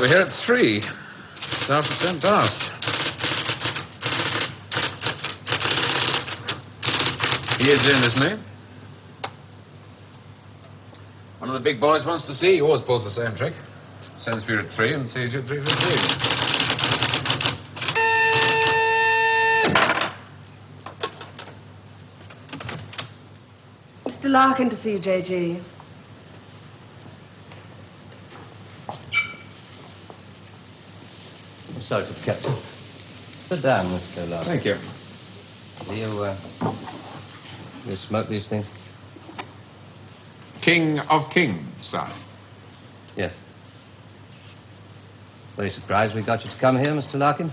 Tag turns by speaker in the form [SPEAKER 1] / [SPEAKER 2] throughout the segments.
[SPEAKER 1] Well, we're here at 3. It's after 10 past. He is in, isn't he? One of the big boys wants to see. He always pulls the same trick. Sends for you at 3 and sees you at 3:15.
[SPEAKER 2] Mr. Larkin to see you, J.G.
[SPEAKER 3] I'm sorry for the captain. Sit down, Mr. Larkin.
[SPEAKER 1] Thank you.
[SPEAKER 3] Do you smoke these things?
[SPEAKER 1] King of Kings, sirs.
[SPEAKER 3] Yes. Were you surprised we got you to come here, Mr. Larkin?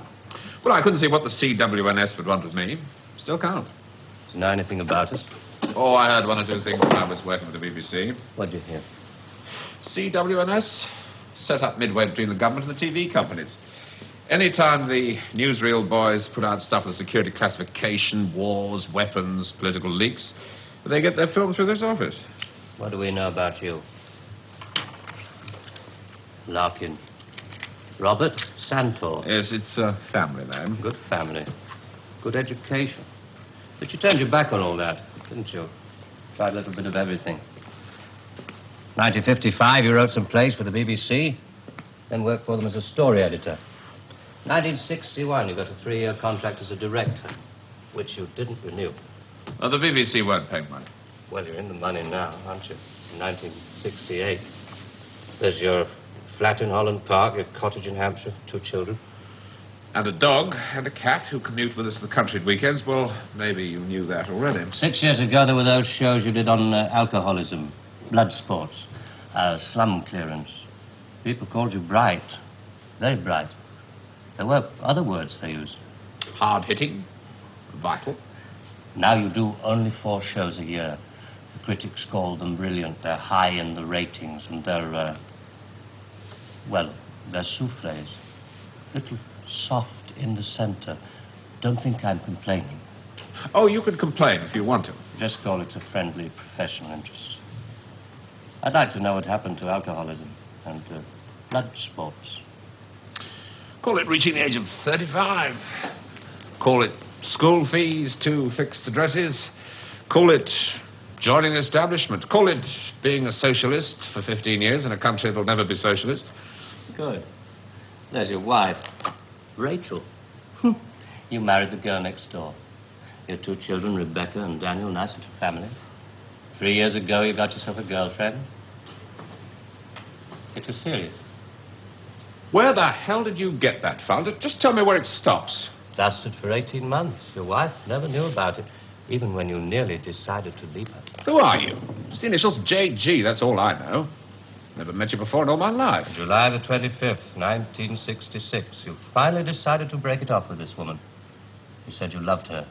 [SPEAKER 1] Well, I couldn't see what the CWNS would want with me. Still can't.
[SPEAKER 3] Do you know anything about us?
[SPEAKER 1] Oh, I heard 1 or 2 things when I was working with the BBC.
[SPEAKER 3] What'd you hear?
[SPEAKER 1] CWNS set up midway between the government and the TV companies. Anytime the newsreel boys put out stuff with security classification, wars, weapons, political leaks, they get their film through this office.
[SPEAKER 3] What do we know about you? Larkin. Robert Santor.
[SPEAKER 1] Yes, it's a family name.
[SPEAKER 3] Good family. Good education. But you turned your back on all that, didn't you? Tried a little bit of everything. 1955, you wrote some plays for the BBC, then worked for them as a story editor. 1961, you got a 3-year contract as a director, which you didn't renew.
[SPEAKER 1] Oh, the BBC weren't paying money.
[SPEAKER 3] Well, you're in the money now, aren't you? In 1968. There's your flat in Holland Park, your cottage in Hampshire, 2 children.
[SPEAKER 1] And a dog and a cat who commute with us to the country at weekends. Well, maybe you knew that already.
[SPEAKER 3] 6 years ago, there were those shows you did on alcoholism, blood sports, slum clearance. People called you bright. Very bright. There were other words they used.
[SPEAKER 1] Hard-hitting, vital.
[SPEAKER 3] Now you do only 4 shows a year. The critics call them brilliant. They're high in the ratings, and they're, they're souffles. Little soft in the center. Don't think I'm complaining.
[SPEAKER 1] Oh, you can complain if you want to.
[SPEAKER 3] Just call it a friendly professional interest. I'd like to know what happened to alcoholism and blood sports.
[SPEAKER 1] Call it reaching the age of 35. Call it school fees, 2 fixed addresses. Call it joining the establishment. Call it being a socialist for 15 years in a country that'll never be socialist.
[SPEAKER 3] Good. There's your wife, Rachel. You married the girl next door. Your 2 children, Rebecca and Daniel, nice little family. 3 years ago, you got yourself a girlfriend. It was serious.
[SPEAKER 1] Where the hell did you get that from? Just tell me where it stops.
[SPEAKER 3] Lasted for 18 months. Your wife never knew about it, even when you nearly decided to leave her.
[SPEAKER 1] Who are you? It's the initials JG, that's all I know. Never met you before in all my life.
[SPEAKER 3] July the 25th, 1966. You finally decided to break it off with this woman. You said you loved her.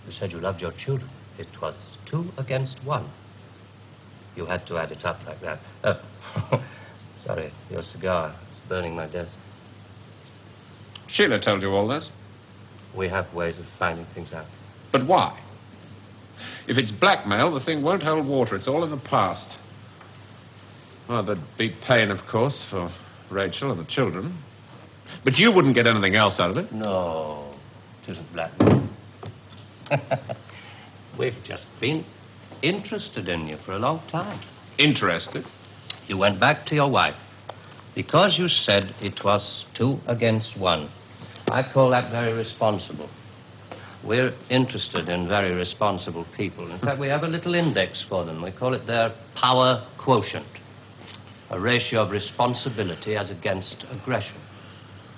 [SPEAKER 3] You said you loved your children. It was 2 against 1. You had to add it up like that. Sorry, your cigar is burning my desk.
[SPEAKER 1] Sheila told you all this?
[SPEAKER 3] We have ways of finding things out.
[SPEAKER 1] But why? If it's blackmail, the thing won't hold water. It's all in the past. Well, there'd be pain, of course, for Rachel and the children. But you wouldn't get anything else out of it.
[SPEAKER 3] No, it isn't blackmail. We've just been interested in you for a long time.
[SPEAKER 1] Interested?
[SPEAKER 3] You went back to your wife because you said it was 2 against 1. I call that very responsible. We're interested in very responsible people. In fact, we have a little index for them. We call it their power quotient. A ratio of responsibility as against aggression.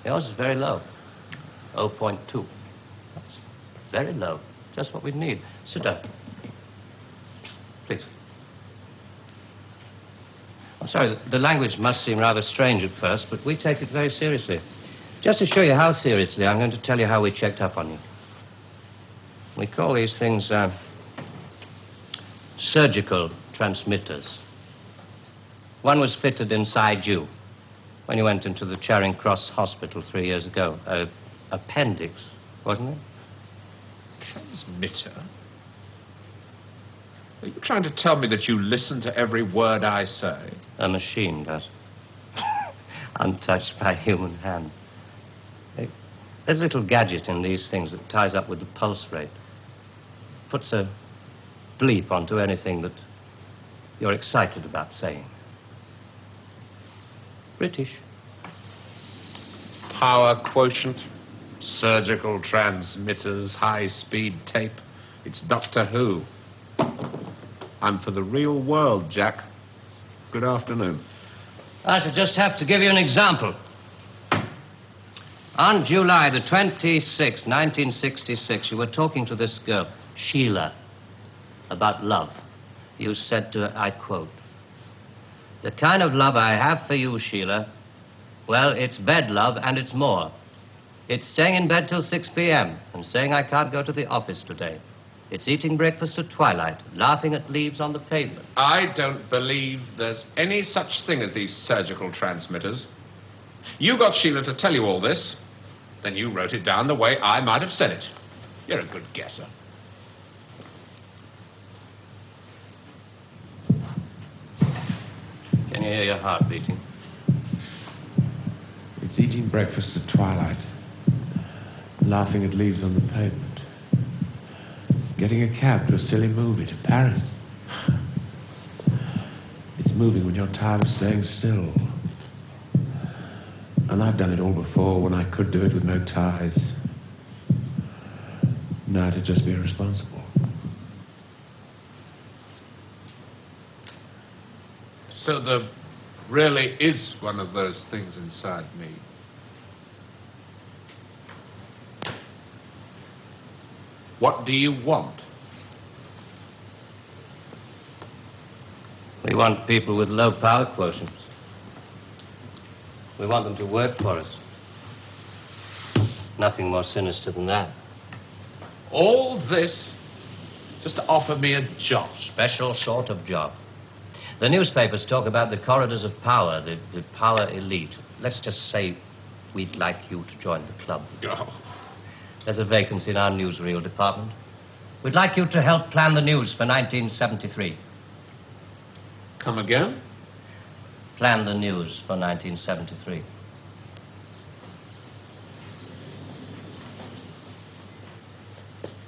[SPEAKER 3] Yours is very low. 0.2. That's very low. Just what we need. Sit down. Please. I'm sorry, the language must seem rather strange at first, but we take it very seriously. Just to show you how seriously, I'm going to tell you how we checked up on you. We call these things surgical transmitters. One was fitted inside you when you went into the Charing Cross Hospital 3 years ago. Appendix, wasn't it?
[SPEAKER 1] Transmitter? Are you trying to tell me that you listen to every word I say?
[SPEAKER 3] A machine does. untouched by human hand. There's a little gadget in these things that ties up with the pulse rate. Puts a bleep onto anything that you're excited about saying. British.
[SPEAKER 1] Power quotient, surgical transmitters, high-speed tape. It's Doctor Who. I'm for the real world, Jack. Good afternoon.
[SPEAKER 3] I shall just have to give you an example. On July the 26th, 1966, you were talking to this girl, Sheila, about love. You said to her, I quote, "The kind of love I have for you, Sheila, well, it's bed love and it's more. It's staying in bed till 6 p.m. and saying I can't go to the office today. It's eating breakfast at twilight, laughing at leaves on the pavement."
[SPEAKER 1] I don't believe there's any such thing as these surgical transmitters. You got Sheila to tell you all this. Then you wrote it down the way I might have said it. You're a good guesser.
[SPEAKER 3] Can you hear your heart beating?
[SPEAKER 4] It's eating breakfast at twilight, laughing at leaves on the pavement, getting a cab to a silly movie to Paris. It's moving when you're tired of staying still. And I've done it all before when I could do it with no ties. Now to just be irresponsible.
[SPEAKER 1] So there really is one of those things inside me. What do you want?
[SPEAKER 3] We want people with low power quotients. We want them to work for us. Nothing more sinister than that.
[SPEAKER 1] All this just to offer me a job.
[SPEAKER 3] Special sort of job. The newspapers talk about the corridors of power, the power elite. Let's just say we'd like you to join the club.
[SPEAKER 1] Oh.
[SPEAKER 3] There's a vacancy in our newsreel department. We'd like you to help plan the news for 1973.
[SPEAKER 1] Come again?
[SPEAKER 3] Plan the news for 1973.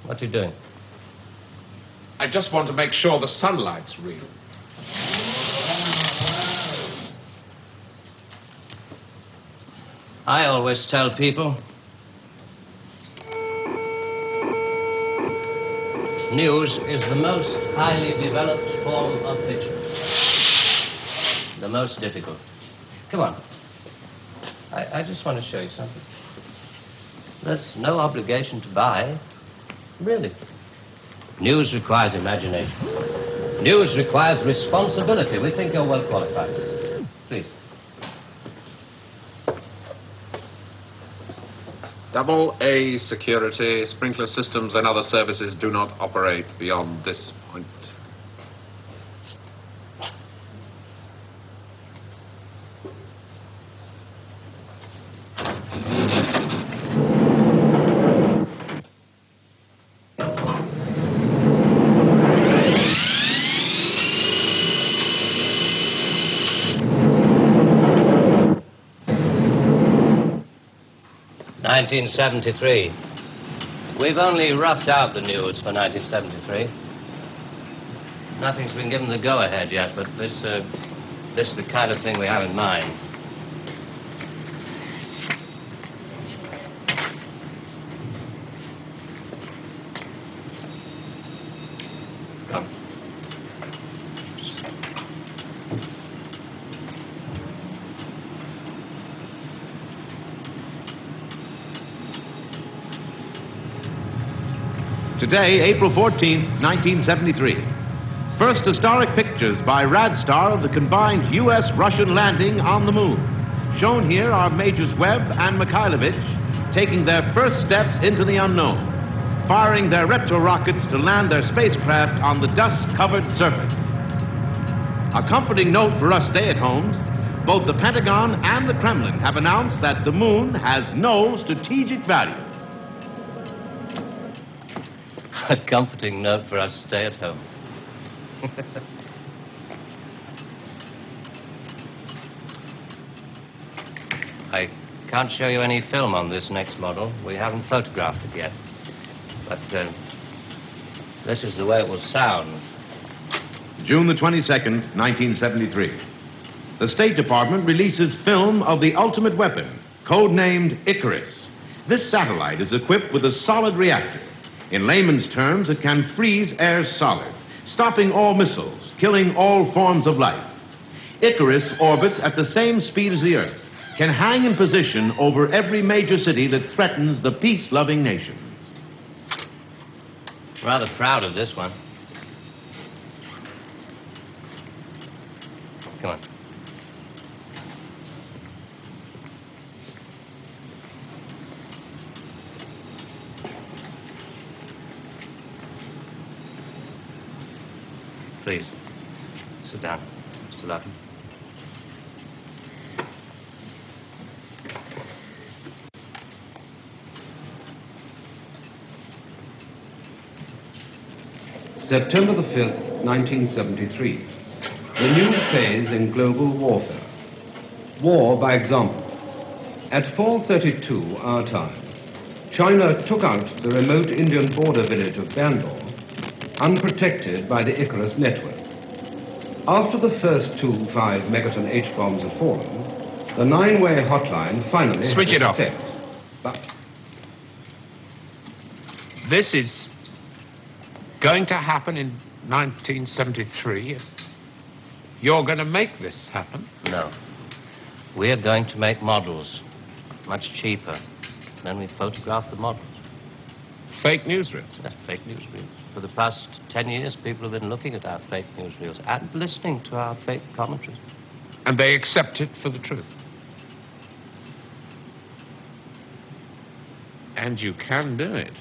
[SPEAKER 3] What are you doing?
[SPEAKER 1] I just want to make sure the sunlight's real.
[SPEAKER 3] I always tell people, news is the most highly developed form of fiction. The most difficult. Come on. I just want to show you something. There's no obligation to buy. Really. News requires imagination. News requires responsibility. We think you're well qualified. Please.
[SPEAKER 1] Double A security, sprinkler systems and other services do not operate beyond this point.
[SPEAKER 3] '73. We've only roughed out the news for 1973. Nothing's been given the go-ahead yet, but this is the kind of thing we have in mind. Come.
[SPEAKER 5] Today, April 14th, 1973. First historic pictures by Radstar of the combined U.S.-Russian landing on the moon. Shown here are Majors Webb and Mikhailovich taking their first steps into the unknown, firing their retro-rockets to land their spacecraft on the dust-covered surface. A comforting note for us stay-at-homes, both the Pentagon and the Kremlin have announced that the moon has no strategic value.
[SPEAKER 3] A comforting note for us stay-at-home. I can't show you any film on this next model. We haven't photographed it yet. But this is the way it will sound.
[SPEAKER 5] June the 22nd, 1973. The State Department releases film of the ultimate weapon, codenamed Icarus. This satellite is equipped with a solid reactor. In layman's terms, it can freeze air solid, stopping all missiles, killing all forms of life. Icarus orbits at the same speed as the Earth, can hang in position over every major city that threatens the peace-loving nations.
[SPEAKER 3] Rather proud of this one. Come on. Please, sit down, Mr. Larkin.
[SPEAKER 6] September the 5th, 1973. The new phase in global warfare. War by example. At 4:32 our time, China took out the remote Indian border village of Bandar, unprotected by the Icarus network. After the first 2 5-megaton H-bombs have fallen, the 9-way hotline finally
[SPEAKER 1] Switch it off.
[SPEAKER 6] effect. But
[SPEAKER 1] This is going to happen in 1973. You're going to make this happen?
[SPEAKER 3] No. We're going to make models, much cheaper. Then we photograph the models.
[SPEAKER 1] Fake newsreels.
[SPEAKER 3] That's fake newsreels. For the past 10 years, people have been looking at our fake newsreels and listening to our fake commentaries.
[SPEAKER 1] And they accept it for the truth. And you can do it.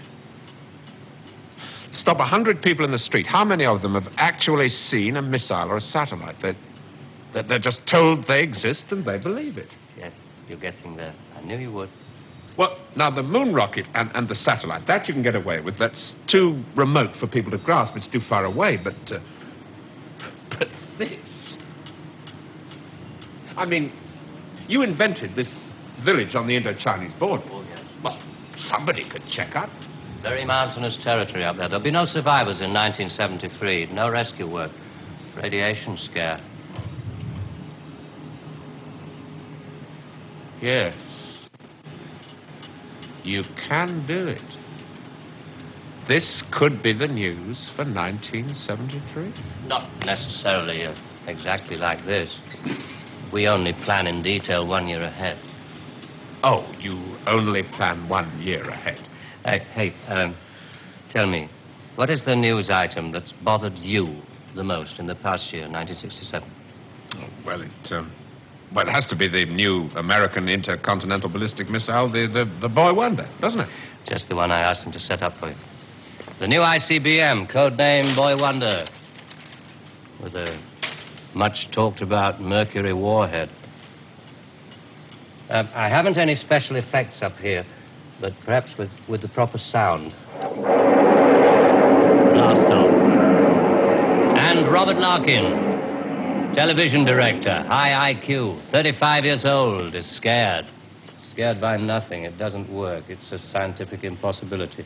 [SPEAKER 1] Stop 100 people in the street. How many of them have actually seen a missile or a satellite? They're just told they exist and they believe it.
[SPEAKER 3] Yes, you're getting there. I knew you would.
[SPEAKER 1] Well, now, the moon rocket and the satellite, that you can get away with. That's too remote for people to grasp. It's too far away. But this... I mean, you invented this village on the Indo-Chinese border.
[SPEAKER 3] Oh, yes.
[SPEAKER 1] Well, somebody could check up.
[SPEAKER 3] Very mountainous territory up there. There'll be no survivors in 1973. No rescue work. Radiation scare.
[SPEAKER 1] Yes. You can do it. This could be the news for 1973.
[SPEAKER 3] Not necessarily exactly like this. We only plan in detail 1 year ahead.
[SPEAKER 1] Oh, you only plan 1 year ahead.
[SPEAKER 3] Hey, tell me, what is the news item that's bothered you the most in the past year, 1967?
[SPEAKER 1] Oh, well, it has to be the new American intercontinental ballistic missile, the Boy Wonder, doesn't it?
[SPEAKER 3] Just the one I asked him to set up for you. The new ICBM, codename Boy Wonder, with a much-talked-about Mercury warhead. I haven't any special effects up here, but perhaps with the proper sound. Blast off. And Robert Larkin, television director, high IQ, 35 years old, is scared. Scared by nothing. It doesn't work. It's a scientific impossibility.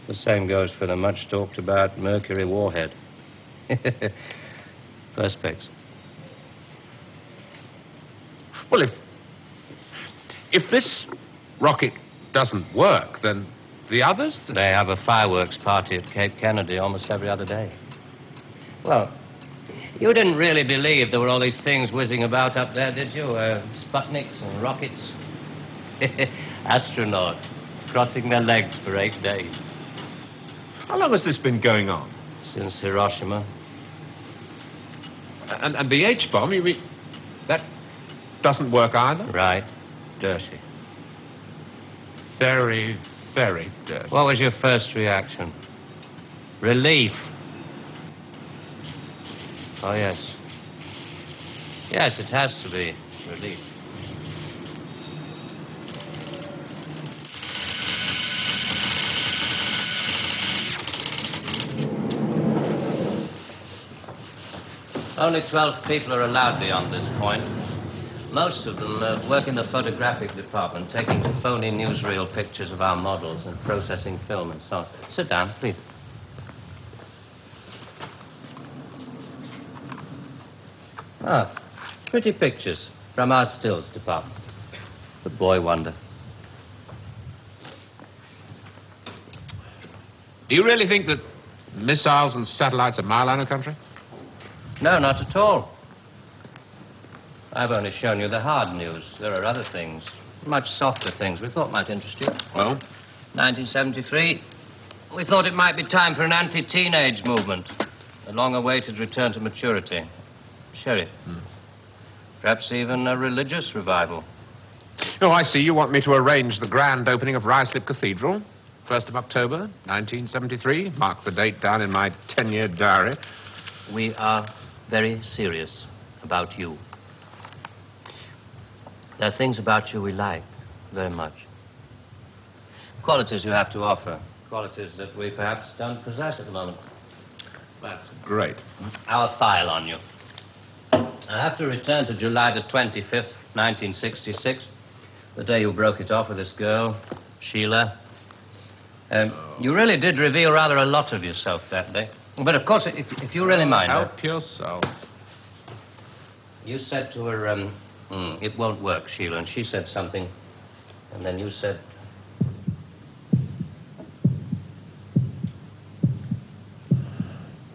[SPEAKER 3] The same goes for the much-talked-about Mercury warhead. Perspex.
[SPEAKER 1] Well, if this rocket doesn't work, then the others...
[SPEAKER 3] They have a fireworks party at Cape Kennedy almost every other day. Well, you didn't really believe there were all these things whizzing about up there, did you? Sputniks and rockets. Astronauts crossing their legs for 8 days.
[SPEAKER 1] How long has this been going on?
[SPEAKER 3] Since Hiroshima.
[SPEAKER 1] And the H-bomb, you mean... that doesn't work either?
[SPEAKER 3] Right. Dirty.
[SPEAKER 1] Very, very dirty.
[SPEAKER 3] What was your first reaction? Relief. Oh, yes. Yes, it has to be relief. Only 12 people are allowed beyond this point. Most of them work in the photographic department, taking phony newsreel pictures of our models and processing film and so on. Sit down, please. Ah, pretty pictures from our stills department. The boy wonder.
[SPEAKER 1] Do you really think that missiles and satellites are mile-liner country?
[SPEAKER 3] No, not at all. I've only shown you the hard news. There are other things, much softer things we thought might interest you.
[SPEAKER 1] Well?
[SPEAKER 3] 1973, we thought it might be time for an anti-teenage movement. A long-awaited return to maturity. Sherry. Perhaps even a religious revival.
[SPEAKER 1] Oh, I see. You want me to arrange the grand opening of Ruislip Cathedral. 1st of October, 1973. Mark the date down in my 10-year diary.
[SPEAKER 3] We are very serious about you. There are things about you we like very much. Qualities you have to offer. Qualities that we perhaps don't possess at the moment.
[SPEAKER 1] That's great.
[SPEAKER 3] Our file on you. I have to return to July the 25th, 1966, the day you broke it off with this girl, Sheila. You really did reveal rather a lot of yourself that day. But, of course, if you really mind...
[SPEAKER 1] Help yourself.
[SPEAKER 3] You said to her, it won't work, Sheila, and she said something, and then you said...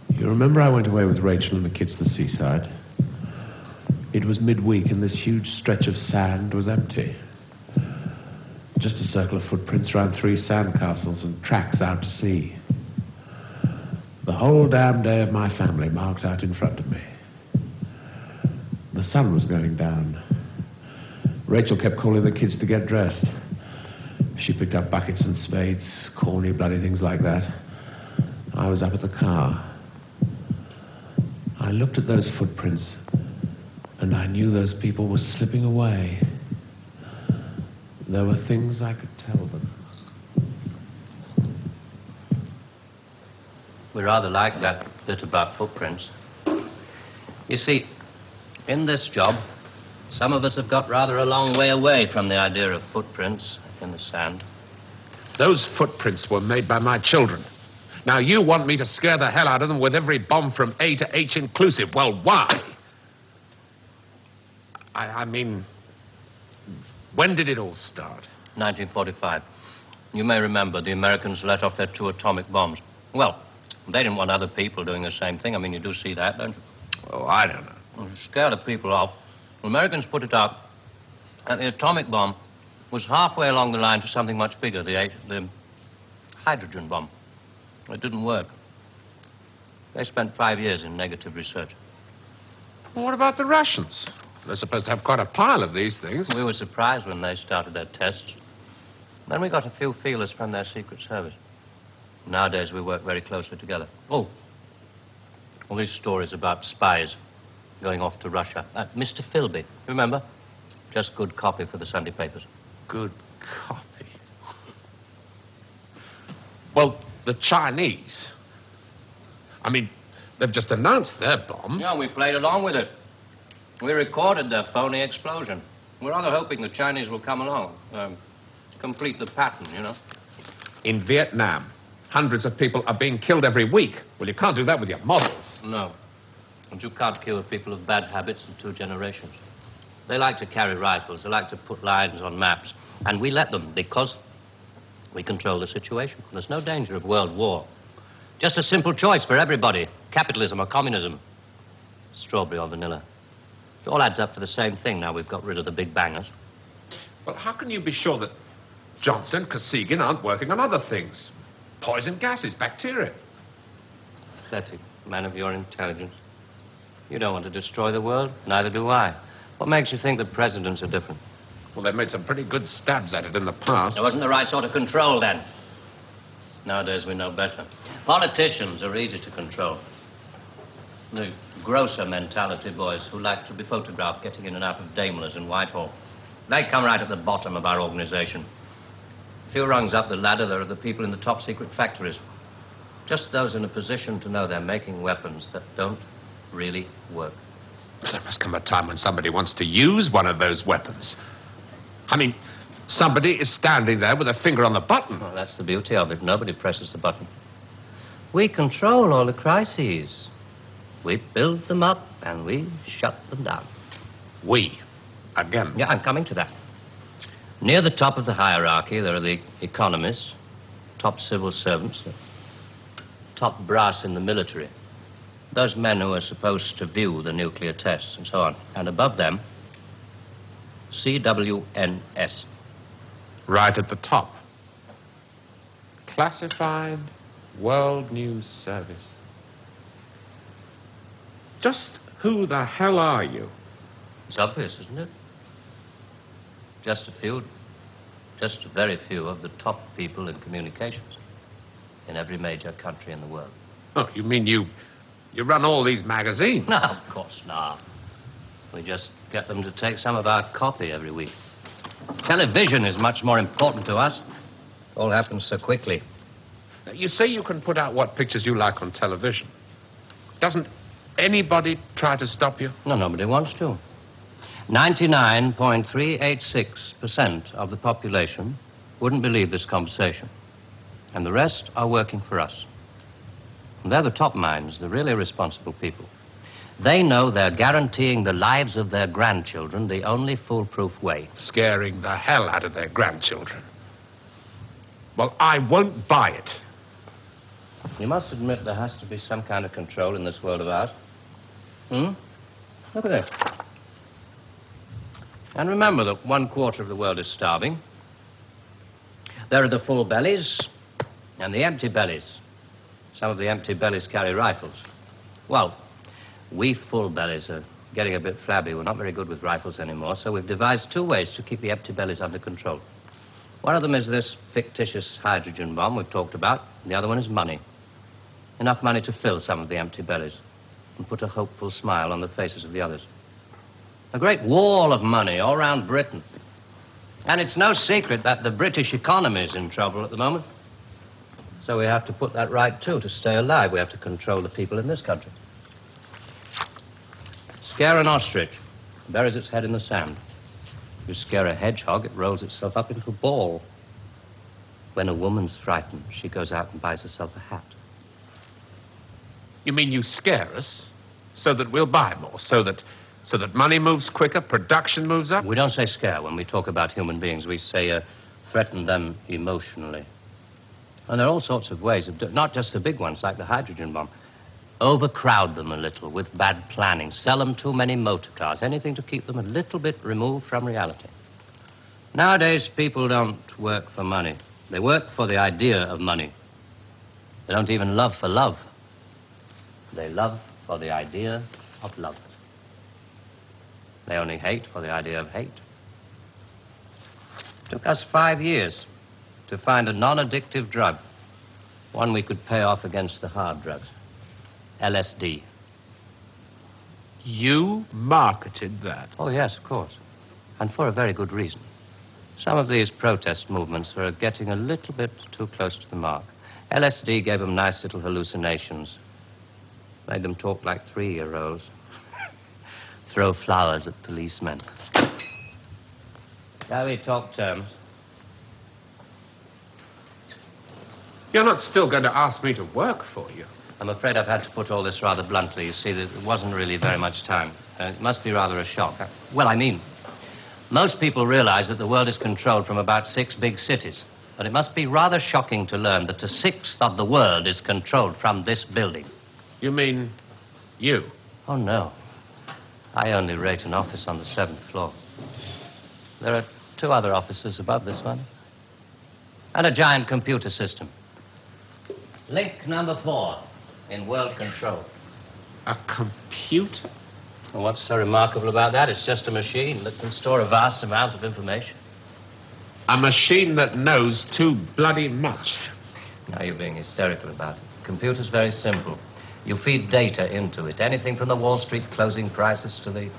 [SPEAKER 4] You remember I went away with Rachel and the kids to the seaside? It was midweek and this huge stretch of sand was empty. Just a circle of footprints around 3 sandcastles and tracks out to sea. The whole damn day of my family marked out in front of me. The sun was going down. Rachel kept calling the kids to get dressed. She picked up buckets and spades, corny, bloody things like that. I was up at the car. I looked at those footprints, and I knew those people were slipping away. There were things I could tell them.
[SPEAKER 3] We rather like that bit about footprints. You see, in this job, some of us have got rather a long way away from the idea of footprints in the sand.
[SPEAKER 1] Those footprints were made by my children. Now, you want me to scare the hell out of them with every bomb from A to H inclusive. Well, why? I mean, when did it all start?
[SPEAKER 3] 1945. You may remember the Americans let off their 2 atomic bombs. Well, they didn't want other people doing the same thing. I mean, you do see that, don't you?
[SPEAKER 1] Oh, I don't know.
[SPEAKER 3] Well, to scare the people off, the Americans put it up, and the atomic bomb was halfway along the line to something much bigger, the hydrogen bomb. It didn't work. They spent 5 years in negative research.
[SPEAKER 1] Well, what about the Russians? They're supposed to have quite a pile of these things.
[SPEAKER 3] We were surprised when they started their tests. Then we got a few feelers from their Secret Service. Nowadays, we work very closely together. Oh, all these stories about spies going off to Russia. Mr. Philby, remember? Just good copy for the Sunday papers.
[SPEAKER 1] Good copy. Well, the Chinese. I mean, they've just announced their bomb.
[SPEAKER 3] Yeah, we played along with it. We recorded their phony explosion. We're rather hoping the Chinese will come along, complete the pattern, you know.
[SPEAKER 1] In Vietnam, hundreds of people are being killed every week. Well, you can't do that with your models.
[SPEAKER 3] No. And you can't cure people of bad habits in 2 generations. They like to carry rifles. They like to put lines on maps. And we let them because we control the situation. There's no danger of world war. Just a simple choice for everybody. Capitalism or communism. Strawberry or vanilla. It all adds up to the same thing now we've got rid of the big bangers.
[SPEAKER 1] Well, how can you be sure that Johnson, Kosygin aren't working on other things? Poison gases, bacteria.
[SPEAKER 3] Pathetic man of your intelligence. You don't want to destroy the world. Neither do I. What makes you think that presidents are different?
[SPEAKER 1] Well, they've made some pretty good stabs at it in the past.
[SPEAKER 3] There wasn't the right sort of control then. Nowadays we know better. Politicians are easy to control. The grosser mentality boys who like to be photographed getting in and out of Daimlers in Whitehall. They come right at the bottom of our organization. A few rungs up the ladder, there are the people in the top secret factories. Just those in a position to know they're making weapons that don't really work.
[SPEAKER 1] There must come a time when somebody wants to use one of those weapons. I mean, somebody is standing there with a finger on the button.
[SPEAKER 3] Well, that's the beauty of it. Nobody presses the button. We control all the crises. We build them up and we shut them down.
[SPEAKER 1] We? Again?
[SPEAKER 3] Yeah, I'm coming to that. Near the top of the hierarchy, there are the economists, top civil servants, top brass in the military. Those men who are supposed to view the nuclear tests and so on. And above them, CWNS.
[SPEAKER 1] Right at the top. Classified World News Service. Just who the hell are you?
[SPEAKER 3] It's obvious, isn't it? Just a very few of the top people in communications in every major country in the world.
[SPEAKER 1] Oh, you mean you run all these magazines?
[SPEAKER 3] No, of course not. We just get them to take some of our copy every week. Television is much more important to us. It all happens so quickly.
[SPEAKER 1] You say you can put out what pictures you like on television. Doesn't anybody try to stop you?
[SPEAKER 3] No, nobody wants to. 99.386% of the population wouldn't believe this conversation. And the rest are working for us. And they're the top minds, the really responsible people. They know they're guaranteeing the lives of their grandchildren the only foolproof way.
[SPEAKER 1] Scaring the hell out of their grandchildren. Well, I won't buy it.
[SPEAKER 3] You must admit there has to be some kind of control in this world of ours. Look at this. And remember that 1/4 of the world is starving. There are the full bellies and the empty bellies. Some of the empty bellies carry rifles. Well, we full bellies are getting a bit flabby. We're not very good with rifles anymore, so we've devised 2 ways to keep the empty bellies under control. One of them is this fictitious hydrogen bomb we've talked about. The other one is money. Enough money to fill some of the empty bellies and put a hopeful smile on the faces of the others. A great wall of money all around Britain. And it's no secret that the British economy is in trouble at the moment. So we have to put that right, too, to stay alive. We have to control the people in this country. Scare an ostrich, it buries its head in the sand. You scare a hedgehog, it rolls itself up into a ball. When a woman's frightened, she goes out and buys herself a hat.
[SPEAKER 1] You mean you scare us so that we'll buy more, so that money moves quicker, production moves up?
[SPEAKER 3] We don't say scare when we talk about human beings. We say threaten them emotionally. And there are all sorts of ways of not just the big ones like the hydrogen bomb. Overcrowd them a little with bad planning. Sell them too many motor cars. Anything to keep them a little bit removed from reality. Nowadays, people don't work for money. They work for the idea of money. They don't even love for love. They love for the idea of love. They only hate for the idea of hate. It took us 5 years to find a non-addictive drug, one we could pay off against the hard drugs. LSD.
[SPEAKER 1] You marketed that?
[SPEAKER 3] Oh, yes, of course. And for a very good reason. Some of these protest movements are getting a little bit too close to the mark. LSD gave them nice little hallucinations. Made them talk like 3-year-olds. Throw flowers at policemen. Shall we talk terms?
[SPEAKER 1] You're not still going to ask me to work for you?
[SPEAKER 3] I'm afraid I've had to put all this rather bluntly. You see, there wasn't really very much time. It must be rather a shock. Well, I mean, most people realize that the world is controlled from about 6 big cities. But it must be rather shocking to learn that a 1/6 of the world is controlled from this building.
[SPEAKER 1] You mean you?
[SPEAKER 3] Oh, no. I only rate an office on the 7th floor. There are 2 other offices above this one. And a giant computer system. Link number 4 in world control.
[SPEAKER 1] A computer?
[SPEAKER 3] Well, what's so remarkable about that? It's just a machine that can store a vast amount of information.
[SPEAKER 1] A machine that knows too bloody much.
[SPEAKER 3] Now you're being hysterical about it. Computer's very simple. You feed data into it. Anything from the Wall Street closing prices to the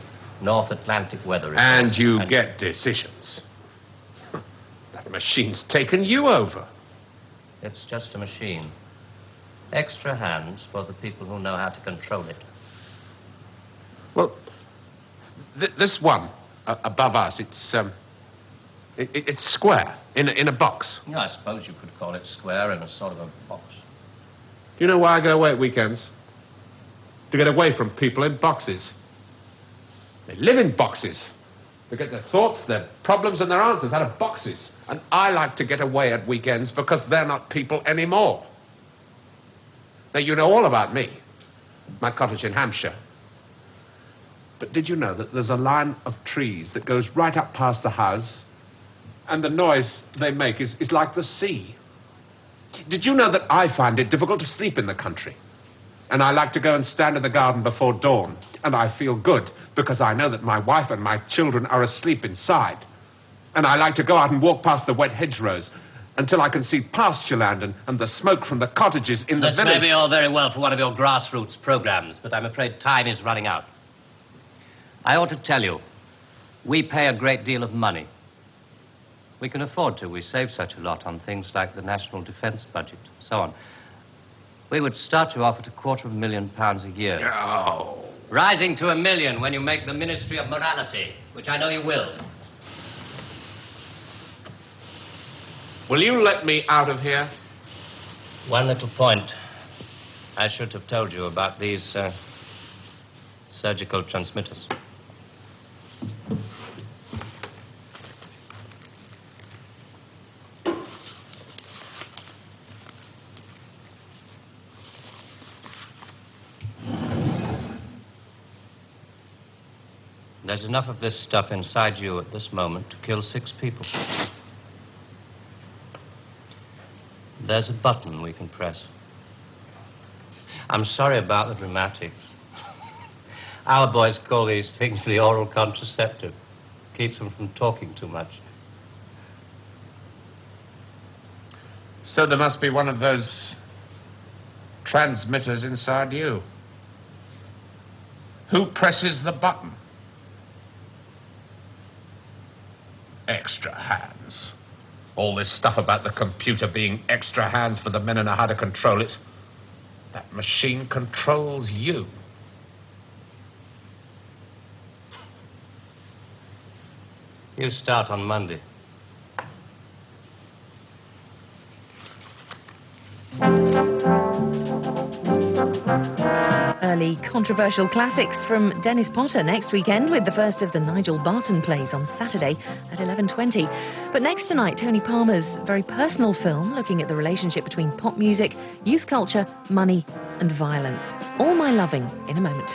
[SPEAKER 3] North Atlantic weather reports.
[SPEAKER 1] And you get decisions. That machine's taken you over.
[SPEAKER 3] It's just a machine. Extra hands for the people who know how to control it.
[SPEAKER 1] Well, This one above us, it's square in a box.
[SPEAKER 3] Yeah, I suppose you could call it square in a sort of a box.
[SPEAKER 1] Do you know why I go away at weekends? To get away from people in boxes. They live in boxes. They get their thoughts, their problems, and their answers out of boxes. And I like to get away at weekends because they're not people anymore. Now, you know all about me. My cottage in Hampshire. But did you know that there's a line of trees that goes right up past the house, and the noise they make is like the sea? Did you know that I find it difficult to sleep in the country? And I like to go and stand in the garden before dawn, and I feel good because I know that my wife and my children are asleep inside. And I like to go out and walk past the wet hedgerows until I can see pasture land and the smoke from the cottages in the village.
[SPEAKER 3] This may be all very well for one of your grassroots programs, but I'm afraid time is running out. I ought to tell you, we pay a great deal of money. We can afford to. We save such a lot on things like the national defense budget, so on. We would start you off at £250,000 a year.
[SPEAKER 1] Oh.
[SPEAKER 3] Rising to £1 million when you make the Ministry of Morality, which I know you will.
[SPEAKER 1] Will you let me out of here?
[SPEAKER 3] One little point. I should have told you about these surgical transmitters. There's enough of this stuff inside you at this moment to kill 6 people. There's a button we can press. I'm sorry about the dramatics. Our boys call these things the oral contraceptive. Keeps them from talking too much.
[SPEAKER 1] So there must be one of those transmitters inside you. Who presses the button? Extra hands. All this stuff about the computer being extra hands for the men who know how to control it. That machine controls you.
[SPEAKER 3] You start on Monday.
[SPEAKER 7] Early controversial classics from Dennis Potter next weekend with the first of the Nigel Barton plays on Saturday at 11:20. But next tonight, Tony Palmer's very personal film looking at the relationship between pop music, youth culture, money and violence. All My Loving in a moment.